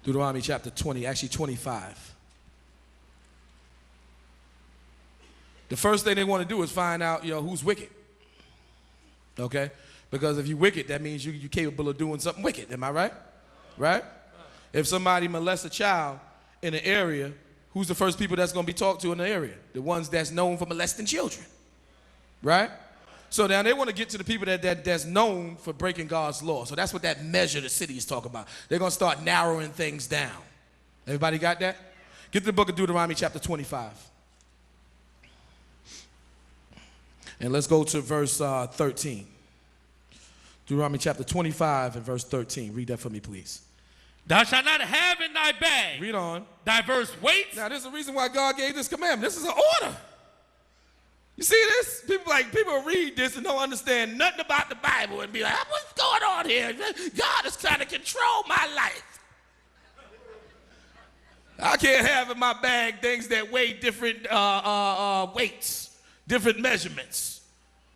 Deuteronomy chapter 20, actually 25. The first thing they want to do is find out, who's wicked. Okay? Because if you're wicked, that means you're capable of doing something wicked. Am I right? Right? If somebody molests a child in an area, who's the first people that's going to be talked to in the area? The ones that's known for molesting children. Right? So now they want to get to the people that's known for breaking God's law. So that's what that measure the city is talking about. They're going to start narrowing things down. Everybody got that? Get to the book of Deuteronomy chapter 25. And let's go to verse 13. Deuteronomy chapter 25 and verse 13. Read that for me, please. Thou shalt not have in thy bag Read on. diverse weights. Now, there's a reason why God gave this commandment. This is an order. You see this? People read this and don't understand nothing about the Bible and be like, what's going on here? God is trying to control my life. I can't have in my bag things that weigh different weights, different measurements.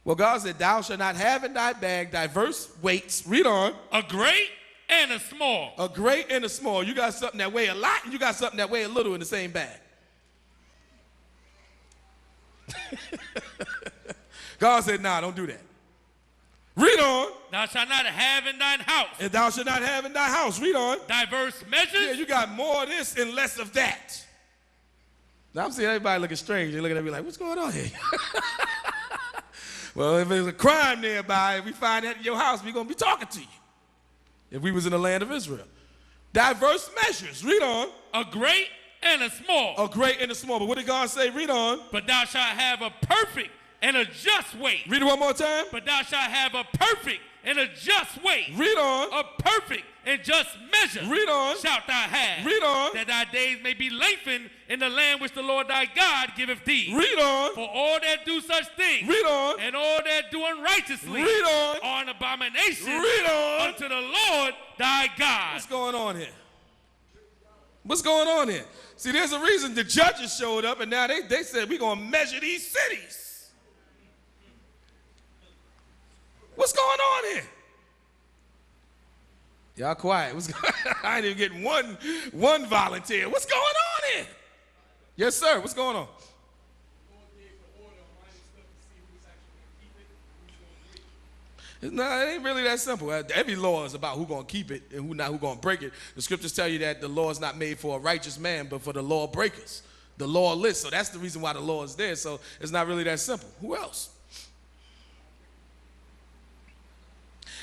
Well, God said, thou shalt not have in thy bag diverse weights. Read on. A great and a small. A great and a small. You got something that weigh a lot and you got something that weigh a little in the same bag. God said, nah, don't do that. Read on. Thou shalt not have in thine house. And thou shalt not have in thy house. Read on. Diverse measures. Yeah, you got more of this and less of that. Now I'm seeing everybody looking strange. They're looking at me like, what's going on here? Well, if there's a crime nearby, if we find that in your house, we're going to be talking to you. If we was in the land of Israel. Diverse measures. Read on. A great and a small. A great and a small. But what did God say? Read on. But thou shalt have a perfect and a just weight. Read it one more time. But thou shalt have a perfect and a just weight. Read on. A perfect and just measure. Read on. Shalt thou have. Read on. That thy days may be lengthened in the land which the Lord thy God giveth thee. Read on. For all that do such things. Read on. And all that do unrighteously. Read on. Are an abomination. Read on. Unto the Lord thy God. What's going on here? What's going on here? See, there's a reason the judges showed up and now they said we're going to measure these cities. What's going on here? Y'all quiet. I didn't even get one volunteer. What's going on here? Yes, sir. What's going on? No, it ain't really that simple. Every law is about who's going to keep it and who's going to break it. The scriptures tell you that the law is not made for a righteous man, but for the law breakers, the lawless. So that's the reason why the law is there. So it's not really that simple. Who else?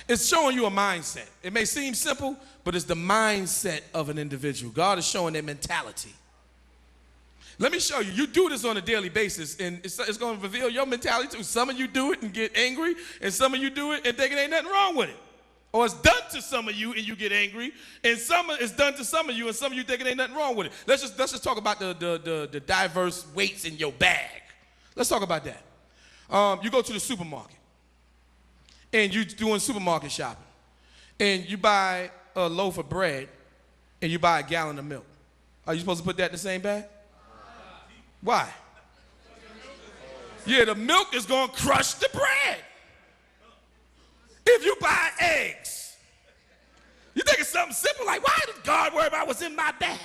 It's showing you a mindset. It may seem simple, but it's the mindset of an individual. God is showing their mentality. Let me show you. You do this on a daily basis, and it's going to reveal your mentality too. Some of you do it and get angry, and some of you do it and think it ain't nothing wrong with it. Or it's done to some of you and you get angry, and it's done to some of you and some of you think it ain't nothing wrong with it. Let's just talk about the diverse weights in your bag. Let's talk about that. You go to the supermarket, and you're doing supermarket shopping, and you buy a loaf of bread, and you buy a gallon of milk. Are you supposed to put that in the same bag? Why? Yeah, the milk is going to crush the bread. If you buy eggs, you think it's something simple like, why does God worry about what's in my bag?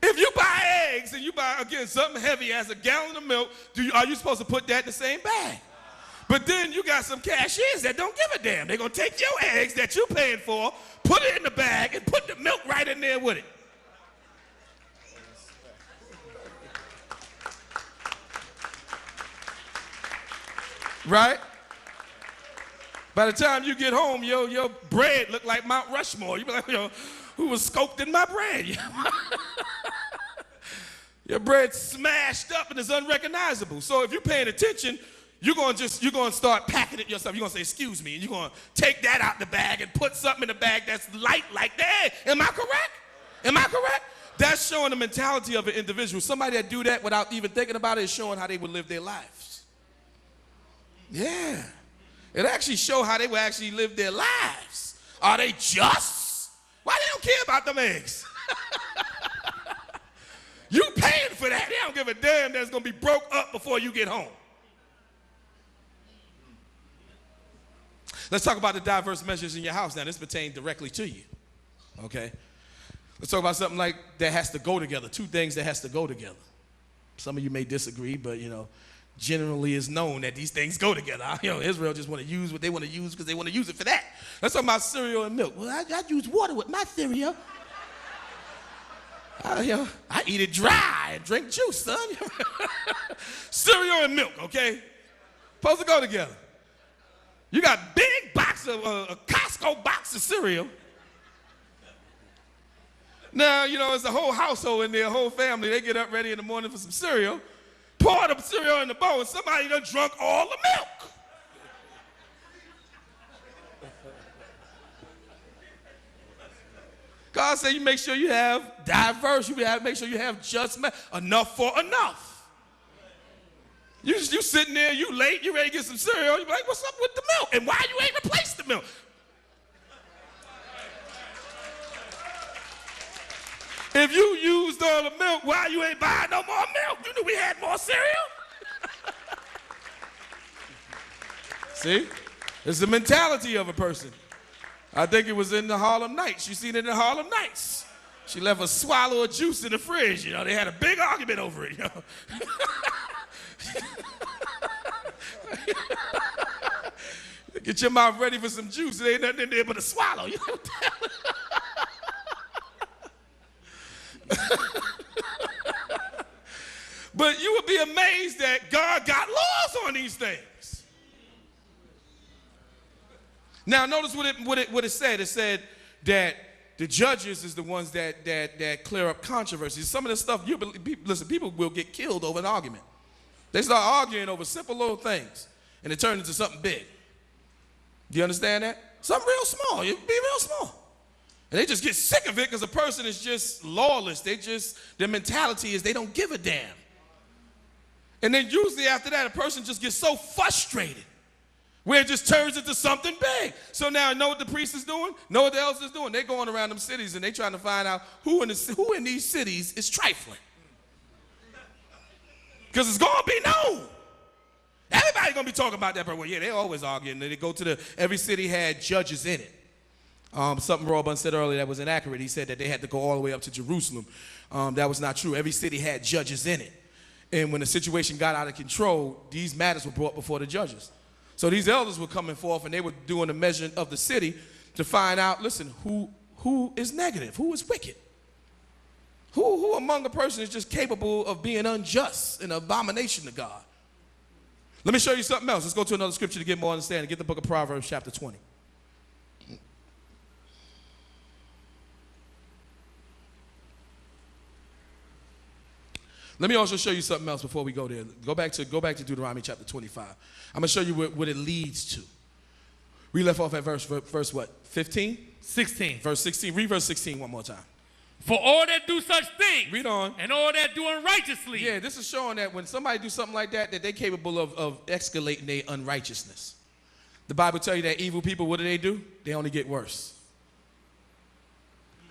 If you buy eggs and you buy, again, something heavy as a gallon of milk, are you supposed to put that in the same bag? But then you got some cashiers that don't give a damn. They're going to take your eggs that you're paying for, put it in the bag, and put the milk right in there with it. Right? By the time you get home, your bread look like Mount Rushmore. You be like, who was scoped in my bread? Your bread's smashed up and it's unrecognizable. So if you're paying attention, you're gonna start packing it yourself. You're gonna say, excuse me, and you're gonna take that out the bag and put something in the bag that's light like that. Am I correct? Am I correct? That's showing the mentality of an individual. Somebody that do that without even thinking about it is showing how they would live their lives. Yeah. It actually show how they would actually live their lives. Are they just? Why they don't care about them eggs? You paying for that. They don't give a damn that's going to be broke up before you get home. Let's talk about the diverse measures in your house now. This pertains directly to you. okay? Let's talk about something like that has to go together, two things that has to go together. Some of you may disagree, but, generally it's known that these things go together. Israel just want to use what they want to use because they want to use it for that. Let's talk about cereal and milk. Well, I use water with my cereal. I eat it dry and drink juice, son. Cereal and milk, okay? Supposed to go together. You got big box of a Costco box of cereal. Now, it's a whole household in there, a whole family. They get up ready in the morning for some cereal, pour the cereal in the bowl, and somebody done drunk all the milk. God said you make sure you have diverse, make sure you have just enough for enough. You sitting there, you late, you ready to get some cereal, you be like, what's up with the milk? And why you ain't replaced the milk? If you used all the milk, why you ain't buying no more milk? You knew we had more cereal. See? It's the mentality of a person. I think it was in the Harlem Nights. You seen it in the Harlem Nights. She left a swallow of juice in the fridge. They had a big argument over it. Get your mouth ready for some juice. There ain't nothing in there but a swallow. But you would be amazed that God got laws on these things. Now notice what it said. It said that the judges is the ones that clear up controversies. Some of the stuff people will get killed over an argument. They start arguing over simple little things, and it turns into something big. Do you understand that? Something real small. It be real small. And they just get sick of it because a person is just lawless. Their mentality is they don't give a damn. And then usually after that, a person just gets so frustrated where it just turns into something big. So now know what the priest is doing? Know what the elders is doing? They're going around them cities and they're trying to find out who in these cities is trifling. Because it's going to be known. Everybody's going to be talking about that. But well, yeah, they always arguing. They go to every city had judges in it. Something Roy Bunn said earlier that was inaccurate. He said that they had to go all the way up to Jerusalem. That was not true. Every city had judges in it. And when the situation got out of control, these matters were brought before the judges. So these elders were coming forth and they were doing a measure of the city to find out, listen, who is negative? Who is wicked? Who among a person is just capable of being unjust and an abomination to God? Let me show you something else. Let's go to another scripture to get more understanding. Get the book of Proverbs chapter 20. Let me also show you something else before we go there. Go back to Deuteronomy chapter 25. I'm going to show you what it leads to. We left off at verse what? 15? 16. Verse 16. Read verse 16 one more time. For all that do such things. Read on. And all that do unrighteously. Yeah, this is showing that when somebody do something like that they're capable of escalating their unrighteousness. The Bible tells you that evil people, what do? They only get worse.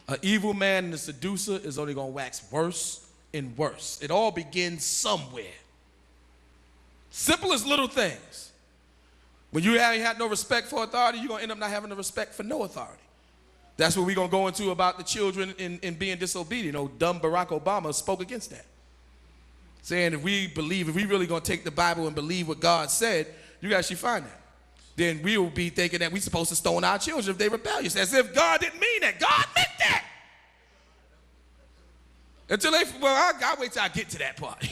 An evil man and a seducer is only going to wax worse and worse. It all begins somewhere. Simplest little things. When you haven't had no respect for authority, you're going to end up not having the respect for no authority. That's what we're going to go into about the children in being disobedient. Dumb Barack Obama spoke against that. Saying if we really going to take the Bible and believe what God said, you actually find that. Then we will be thinking that we're supposed to stone our children if they're rebellious. As if God didn't mean that. God meant that. I'll wait till I get to that part.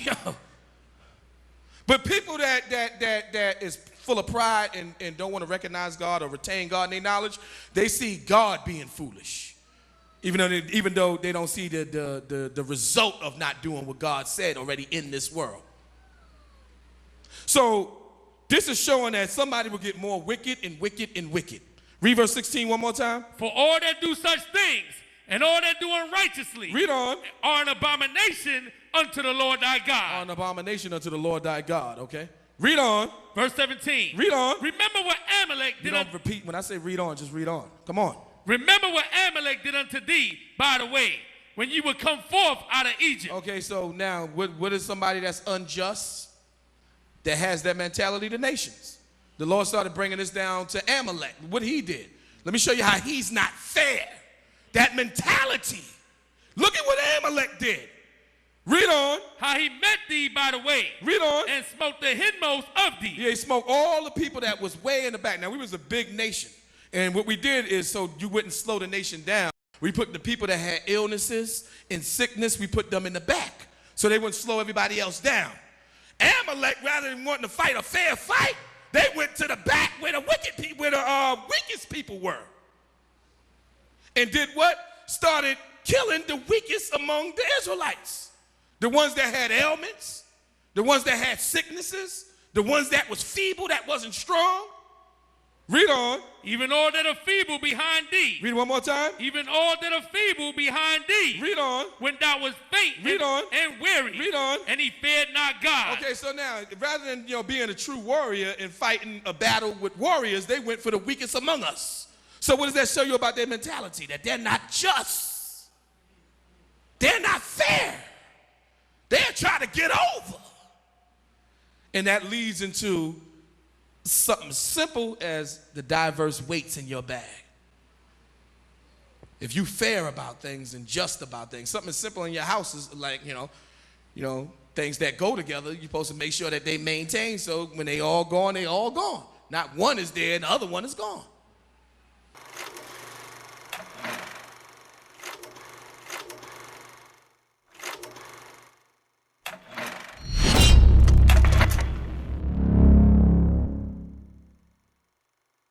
But people that is full of pride and don't want to recognize God or retain God in their knowledge, they see God being foolish. Even though they don't see the result of not doing what God said already in this world. So this is showing that somebody will get more wicked and wicked and wicked. Read verse 16 one more time. For all that do such things and all that do unrighteously. Read on. Are an abomination unto the Lord thy God. Are an abomination unto the Lord thy God, okay? Read on. Verse 17. Read on. Remember what Amalek did. You don't repeat. When I say read on, just read on. Come on. Remember what Amalek did unto thee, by the way, when you would come forth out of Egypt. Okay, so now what is somebody that's unjust that has that mentality to nations? The Lord started bringing this down to Amalek, what he did. Let me show you how he's not fair. That mentality. Look at what Amalek did. Read on. How he met thee by the way. Read on. And smote the hindmost of thee. Yeah, he smoked all the people that was way in the back. Now, we was a big nation. And what we did is, so you wouldn't slow the nation down, we put the people that had illnesses and sickness, we put them in the back so they wouldn't slow everybody else down. Amalek, rather than wanting to fight a fair fight, they went to the back where the weakest people were. And did what? Started killing the weakest among the Israelites. The ones that had ailments, the ones that had sicknesses, the ones that was feeble, that wasn't strong. Read on. Even all that are feeble behind thee. Read it one more time. Even all that are feeble behind thee. Read on. When thou was faint Read on. and weary. Read on. And he feared not God. Okay, so now, rather than being a true warrior and fighting a battle with warriors, they went for the weakest among us. So what does that show you about their mentality? That they're not just. They're not fair. They're trying to get over. And that leads into something simple as the diverse weights in your bag. If you fair about things and just about things, something simple in your house is like, things that go together, you're supposed to make sure that they maintain, so when they all gone, they all gone. Not one is there and the other one is gone.